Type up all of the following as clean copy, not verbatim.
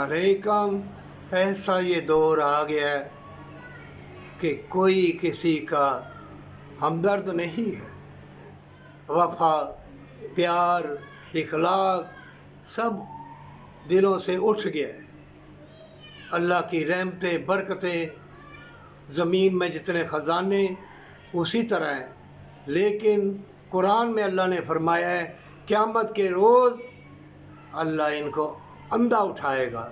अलैकुम। ऐसा ये दौर आ गया है कि कोई किसी का हमदर्द नहीं है। वफा, प्यार, इखलाक सब दिलों से उठ गया है। अल्लाह की रहमतें, बरकतें, ज़मीन में जितने ख़जाने उसी तरह हैं, लेकिन कुरान में अल्लाह ने फरमाया है क़यामत के रोज़ अल्लाह इनको अंधा उठाएगा।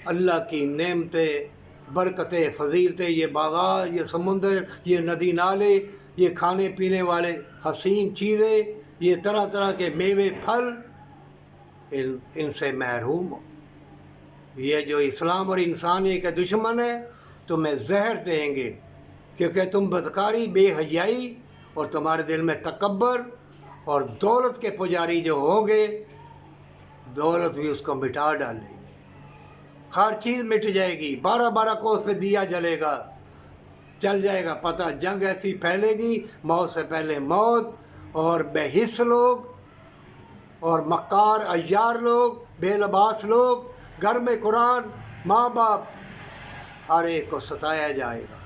अल्लाह की नेमतें, बरकतें, फजीलतें, ये बागात, ये समुंदर, ये नदी नाले, ये खाने पीने वाले हसीन चीज़ें, ये तरह तरह के मेवे फल, इनसे महरूम हो। ये जो इस्लाम और इंसानियत के दुश्मन है तुम्हें जहर देंगे, क्योंकि तुम बदकारी, बेहयाई और तुम्हारे दिल में तकब्बर और दौलत के पुजारी जो होंगे, दौलत भी उसको मिटा डालेगी। हर चीज़ मिट जाएगी। 12-12 कोस पे दिया जलेगा, चल जाएगा पता। जंग ऐसी फैलेगी, मौत से पहले मौत, और बेहिस लोग और मक्कार अय्यार लोग, बेलबास लोग, घर में कुरान, माँ बाप, हर एक को सताया जाएगा।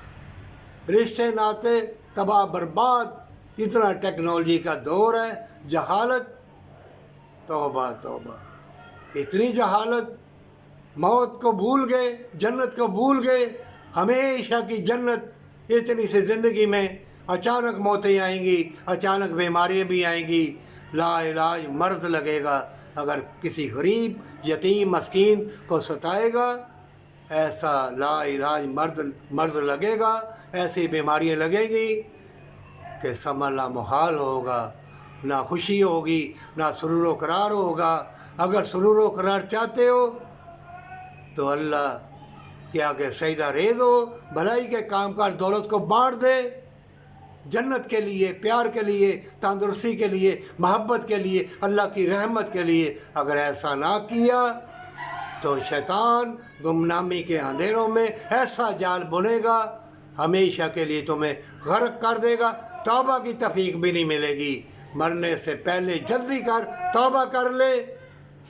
रिश्ते नाते तबाह बर्बाद। इतना टेक्नोलॉजी का दौर है। जहालत, तौबा तौबा, इतनी जहालत। मौत को भूल गए, जन्नत को भूल गए। हमेशा की जन्नत इतनी सी ज़िंदगी में अचानक मौतें आएंगी, अचानक बीमारियाँ भी आएंगी। लाइलाज मर्द लगेगा। अगर किसी गरीब, यतीम, मस्कीन को सताएगा, ऐसा लाइलाज मर्द लगेगा, ऐसी बीमारियाँ लगेगी कि समझना मुहाल होगा। ना खुशी होगी, ना सुरूर व करार होगा। अगर सुरूर व करार चाहते हो तो अल्लाह के आगे सजदा रेज़ हो, भलाई के कामकाज, दौलत को बांट दे, जन्नत के लिए, प्यार के लिए, तंदुरुस्ती के लिए, मोहब्बत के लिए, अल्लाह की रहमत के लिए। अगर ऐसा ना किया तो शैतान गुमनामी के अंधेरों में ऐसा जाल बुनेगा, हमेशा के लिए तुम्हें गर्क कर देगा। तौबा की तौफीक भी नहीं मिलेगी। मरने से पहले जल्दी कर, तौबा कर ले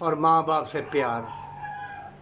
और माँ बाप से प्यार।